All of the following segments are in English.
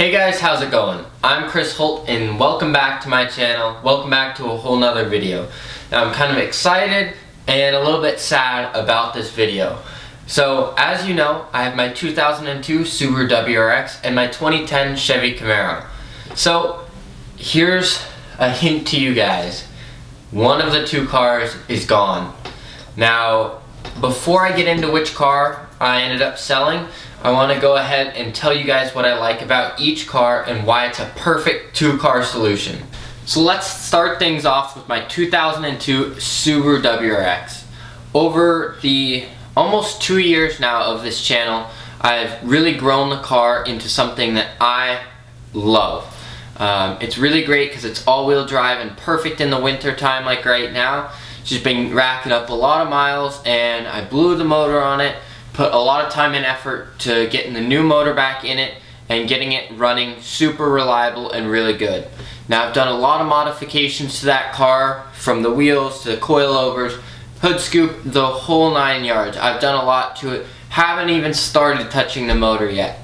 Hey guys, how's it going? I'm Chris Holt and welcome back to my channel. Welcome back to a whole nother video. Now I'm kind of excited and a little bit sad about this video. So as you know, I have my 2002 Subaru WRX and my 2010 Chevy Camaro. So here's a hint to you guys. One of the two cars is gone. Now before I get into which car I ended up selling, I want to go ahead and tell you guys what I like about each car and why it's a perfect two-car solution. So let's start things off with my 2002 Subaru WRX. Over the almost 2 years now of this channel, I've really grown the car into something that I love. It's really great because it's all-wheel drive and perfect in the winter time like right now. She's been racking up a lot of miles and I blew the motor on it. Put a lot of time and effort to getting the new motor back in it and getting it running super reliable and really good. Now I've done a lot of modifications to that car, from the wheels to the coilovers, hood scoop, the whole 9 yards. I've done a lot to it. Haven't even started touching the motor yet.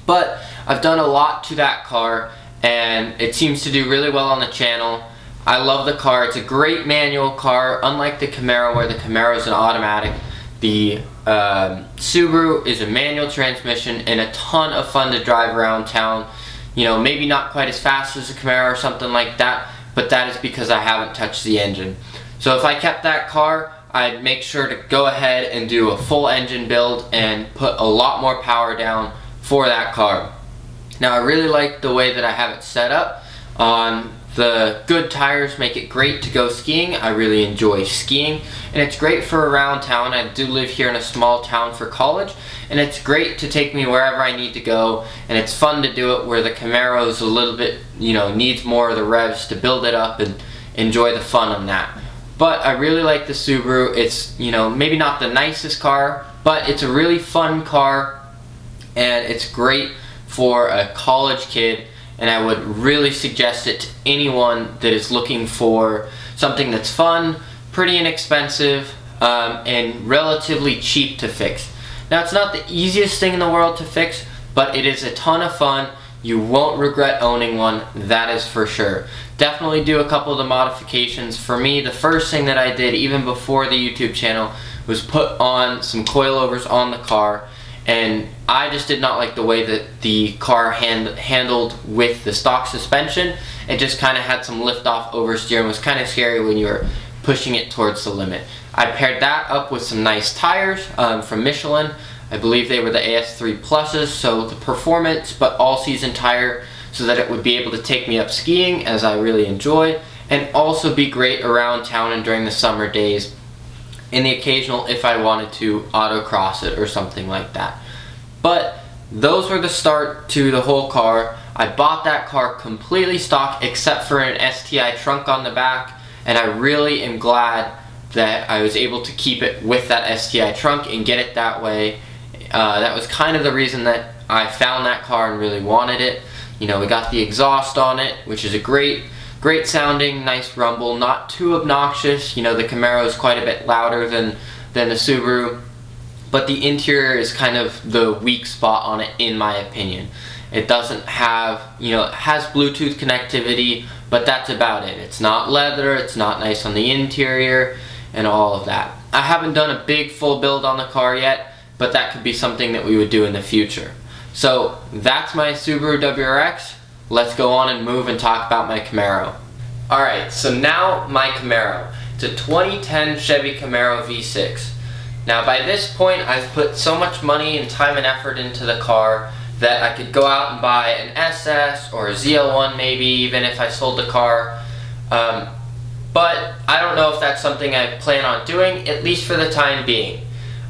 But I've done a lot to that car and it seems to do really well on the channel. I love the car. It's a great manual car, unlike the Camaro where the Camaro is an automatic. The Subaru is a manual transmission and a ton of fun to drive around town. You know, maybe not quite as fast as a Camaro or something like that, but that is because I haven't touched the engine. So if I kept that car, I'd make sure to go ahead and do a full engine build and put a lot more power down for that car. Now I really like the way that I have it set up. The good tires make it great to go skiing. I really enjoy skiing and it's great for around town. I do live here in a small town for college and it's great to take me wherever I need to go, and it's fun to do it where the Camaro is a little bit, you know, needs more of the revs to build it up and enjoy the fun on that. But I really like the Subaru. It's, you know, maybe not the nicest car, but it's a really fun car and it's great for a college kid. And I would really suggest it to anyone that is looking for something that's fun, pretty inexpensive, and relatively cheap to fix. Now it's not the easiest thing in the world to fix, but it is a ton of fun. You won't regret owning one, that is for sure. Definitely do a couple of the modifications. For me, the first thing that I did, even before the YouTube channel, was put on some coilovers on the car. And I just did not like the way that the car handled with the stock suspension. It just kind of had some lift off oversteer and was kind of scary when you were pushing it towards the limit. I paired that up with some nice tires from Michelin. I believe they were the AS3 Pluses, so the performance but all-season tire, so that it would be able to take me up skiing, as I really enjoy, and also be great around town and during the summer days. In the occasional, if I wanted to autocross it or something like that. But those were the start to the whole car. I bought that car completely stock except for an STI trunk on the back, and I really am glad that I was able to keep it with that STI trunk and get it that way. That was kind of the reason that I found that car and really wanted it. You know, we got the exhaust on it, which is a great sounding, nice rumble, not too obnoxious. You know, the Camaro is quite a bit louder than the Subaru, but the interior is kind of the weak spot on it in my opinion. It doesn't have, you know, it has Bluetooth connectivity, but that's about it. It's not leather, it's not nice on the interior, and all of that. I haven't done a big full build on the car yet, but that could be something that we would do in the future. So that's my Subaru WRX. Let's go on and move and talk about my Camaro. Alright, so now my Camaro. It's a 2010 Chevy Camaro V6. Now by this point I've put so much money and time and effort into the car that I could go out and buy an SS or a ZL1 maybe, even if I sold the car. But I don't know if that's something I plan on doing, at least for the time being.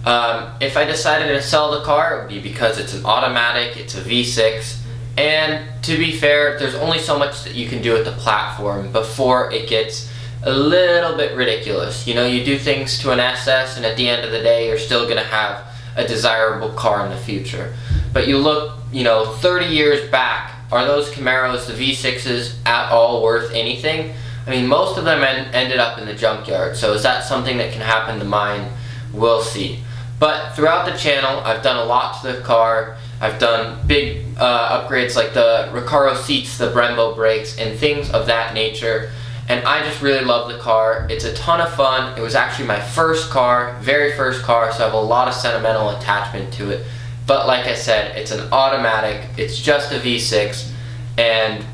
If I decided to sell the car, it would be because it's an automatic, it's a V6. And to be fair, there's only so much that you can do with the platform before it gets a little bit ridiculous. You know, you do things to an SS and at the end of the day you're still going to have a desirable car in the future. But you look, you know, 30 years back, are those Camaros, the V6s, at all worth anything? I mean, most of them ended up in the junkyard, so is that something that can happen to mine? We'll see. But throughout the channel, I've done a lot to the car. I've done big upgrades like the Recaro seats, the Brembo brakes, and things of that nature. And I just really love the car. It's a ton of fun. It was actually my first car, very first car, so I have a lot of sentimental attachment to it. But like I said, it's an automatic, it's just a V6, and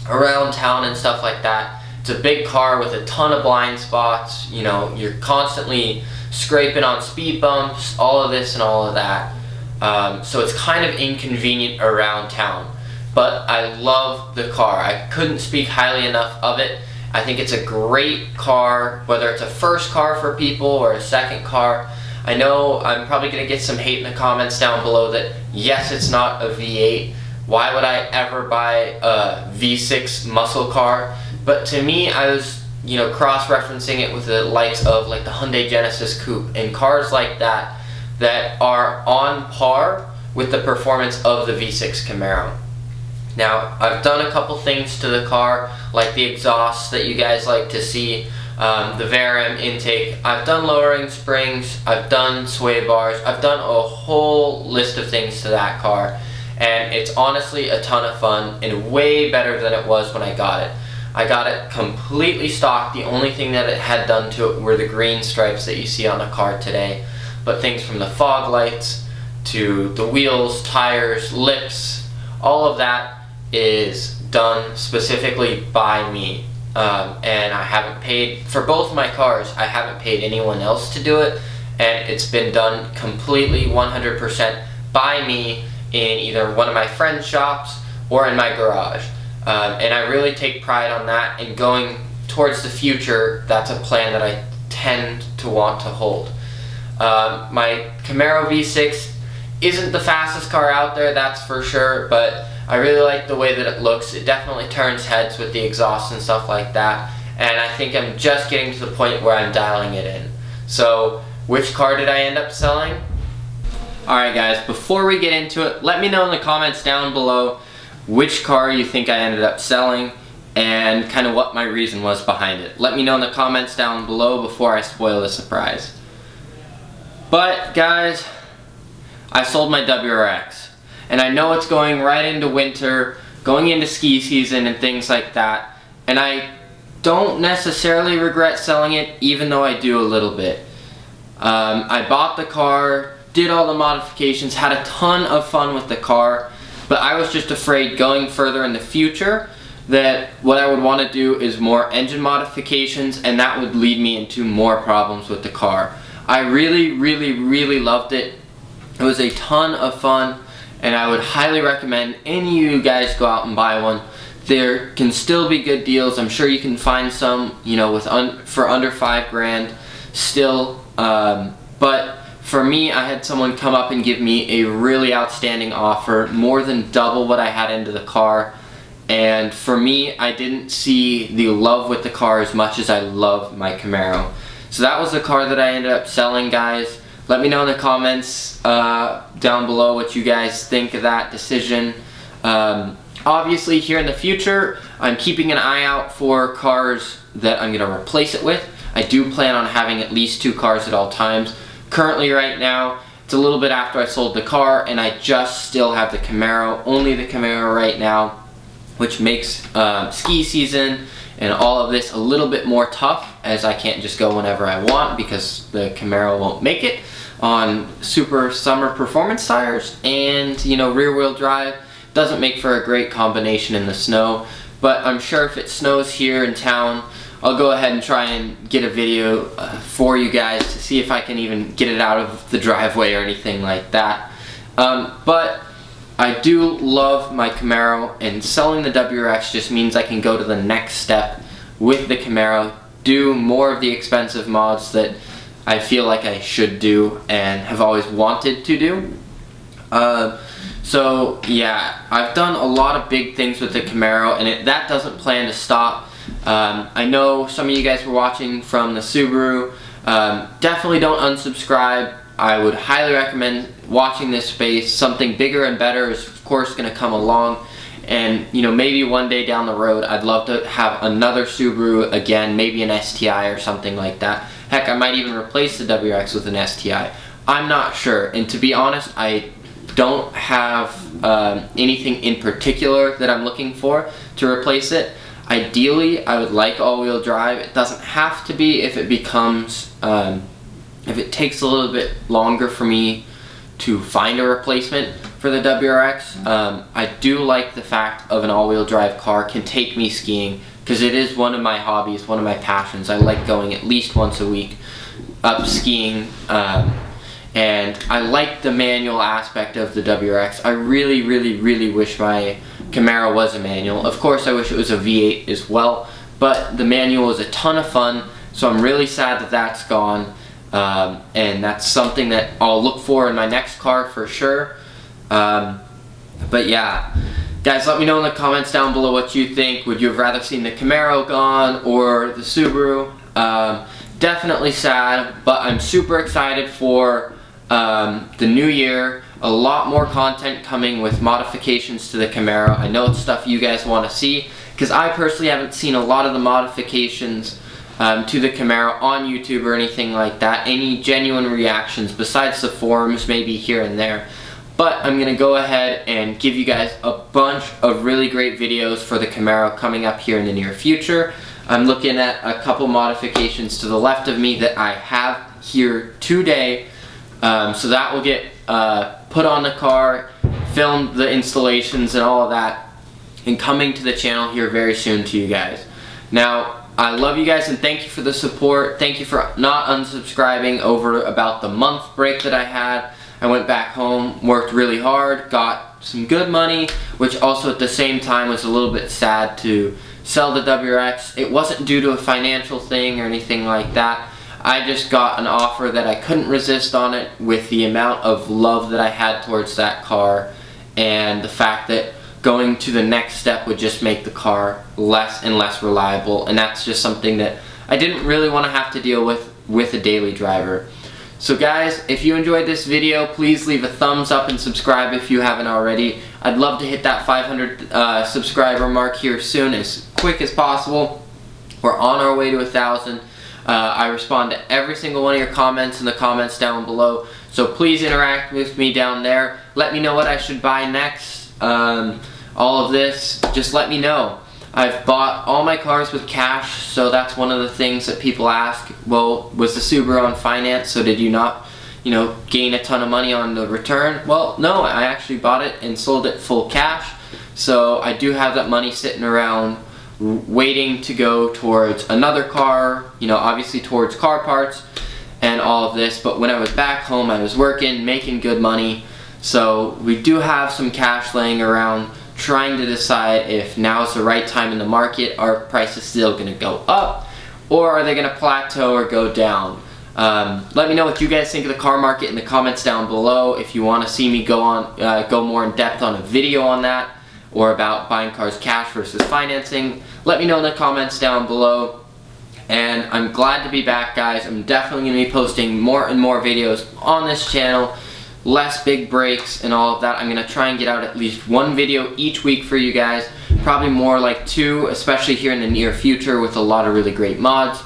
around town and stuff like that, it's a big car with a ton of blind spots. You know, you're constantly scraping on speed bumps, all of this and all of that. So it's kind of inconvenient around town. But I love the car. I couldn't speak highly enough of it. I think it's a great car, whether it's a first car for people or a second car. I know I'm probably going to get some hate in the comments down below that yes, it's not a V8. Why would I ever buy a V6 muscle car? But to me, I was, you know, cross-referencing it with the likes of like the Hyundai Genesis Coupe and cars like that that are on par with the performance of the V6 Camaro. Now, I've done a couple things to the car, like the exhaust that you guys like to see, the VRM intake. I've done lowering springs, I've done sway bars, I've done a whole list of things to that car, and it's honestly a ton of fun and way better than it was when I got it. I got it completely stock. The only thing that it had done to it were the green stripes that you see on the car today, but things from the fog lights to the wheels, tires, lips, all of that is done specifically by me, and I haven't paid for both my cars. I haven't paid anyone else to do it, and it's been done completely 100% by me in either one of my friend's shops or in my garage, and I really take pride on that. And going towards the future, that's a plan that I tend to want to hold. My Camaro V6 isn't the fastest car out there, that's for sure, but I really like the way that it looks. It definitely turns heads with the exhaust and stuff like that, and I think I'm just getting to the point where I'm dialing it in. So, which car did I end up selling? Alright guys, before we get into it, let me know in the comments down below which car you think I ended up selling and kind of what my reason was behind it. Let me know in the comments down below before I spoil the surprise. But guys, I sold my WRX. And I know it's going right into winter, going into ski season and things like that. And I don't necessarily regret selling it, even though I do a little bit. I bought the car, did all the modifications, had a ton of fun with the car, but I was just afraid going further in the future that what I would want to do is more engine modifications, and that would lead me into more problems with the car. I really loved it. It was a ton of fun, and I would highly recommend any of you guys go out and buy one. There can still be good deals. I'm sure you can find some, you know, for under $5 grand still. But for me, I had someone come up and give me a really outstanding offer, more than double what I had into the car. And for me, I didn't see the love with the car as much as I love my Camaro. So that was the car that I ended up selling, guys. Let me know in the comments down below what you guys think of that decision. Obviously, here in the future, I'm keeping an eye out for cars that I'm going to replace it with. I do plan on having at least 2 cars at all times. Currently, right now, it's a little bit after I sold the car, and I just still have the Camaro, only the Camaro right now, which makes ski season and all of this a little bit more tough, as I can't just go whenever I want because the Camaro won't make it on super summer performance tires, and you know, rear wheel drive doesn't make for a great combination in the snow. But I'm sure if it snows here in town, I'll go ahead and try and get a video for you guys to see if I can even get it out of the driveway or anything like that. But I do love my Camaro, and selling the WRX just means I can go to the next step with the Camaro, do more of the expensive mods that I feel like I should do and have always wanted to do. So yeah, I've done a lot of big things with the Camaro, and that doesn't plan to stop. I know some of you guys were watching from the Subaru. Definitely don't unsubscribe. I would highly recommend watching this space. Something bigger and better is of course going to come along, and you know, maybe one day down the road I'd love to have another Subaru again, maybe an STI or something like that. Heck, I might even replace the WRX with an STI. I'm not sure, and to be honest, the don't have anything in particular that I'm looking for to replace it. Ideally, I would like all-wheel drive. It doesn't have to be if it becomes, if it takes a little bit longer for me to find a replacement for the WRX. I do like the fact of an all-wheel drive car can take me skiing, because it is one of my hobbies, one of my passions. I like going at least once a week up skiing, and I like the manual aspect of the WRX. I really, really, really wish my Camaro was a manual. Of course, I wish it was a V8 as well, but the manual is a ton of fun, so I'm really sad that that's gone. And that's something that I'll look for in my next car for sure. But yeah, guys, let me know in the comments down below what you think. Would you have rather seen the Camaro gone or the Subaru? Definitely sad, but I'm super excited for the new year. A lot more content coming with modifications to the Camaro. I know it's stuff you guys want to see, because I personally haven't seen a lot of the modifications to the Camaro on YouTube or anything like that. Any genuine reactions besides the forums, maybe here and there. But I'm going to go ahead and give you guys a bunch of really great videos for the Camaro coming up here in the near future. I'm looking at a couple modifications to the left of me that I have here today. So that will get put on the car, filmed the installations and all of that, and coming to the channel here very soon to you guys. Now, I love you guys and thank you for the support. Thank you for not unsubscribing over about the month break that I had. I went back home, worked really hard, got some good money, which also at the same time was a little bit sad to sell the WRX. It wasn't due to a financial thing or anything like that. I just got an offer that I couldn't resist on it, with the amount of love that I had towards that car, and the fact that going to the next step would just make the car less and less reliable, and that's just something that I didn't really want to have to deal with a daily driver. So guys, if you enjoyed this video, please leave a thumbs up and subscribe if you haven't already. I'd love to hit that 500 subscriber mark here soon, as quick as possible. We're on our way to 1,000. I respond to every single one of your comments in the comments down below, so please interact with me down there. Let me know what I should buy next. All of this, just let me know. I've bought all my cars with cash, so that's one of the things that people ask. Well, was the Subaru on finance, so did you not, gain a ton of money on the return? Well, no, I actually bought it and sold it full cash, so I do have that money sitting around waiting to go towards another car, obviously towards car parts and all of this. But when I was back home, I was working, making good money, so we do have some cash laying around, trying to decide if now is the right time in the market. Are prices still going to go up, or are they going to plateau or go down? Let me know what you guys think of the car market in the comments down below. If you want to see me go more in depth on a video on that, or about buying cars cash versus financing, let me know in the comments down below. And I'm glad to be back, guys. I'm definitely going to be posting more and more videos on this channel, less big breaks and all of that. I'm going to try and get out at least one video each week for you guys, probably more like 2, especially here in the near future with a lot of really great mods.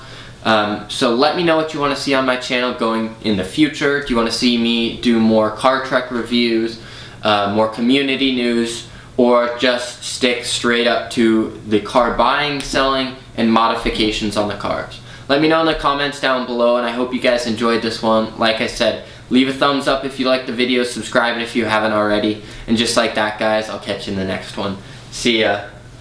So let me know what you want to see on my channel going in the future. Do you want to see me do more car truck reviews, more community news, or just stick straight up to the car buying, selling, and modifications on the cars? Let me know in the comments down below, and I hope you guys enjoyed this one. Like I said, leave a thumbs up if you like the video, subscribe if you haven't already, and just like that, guys, I'll catch you in the next one. See ya.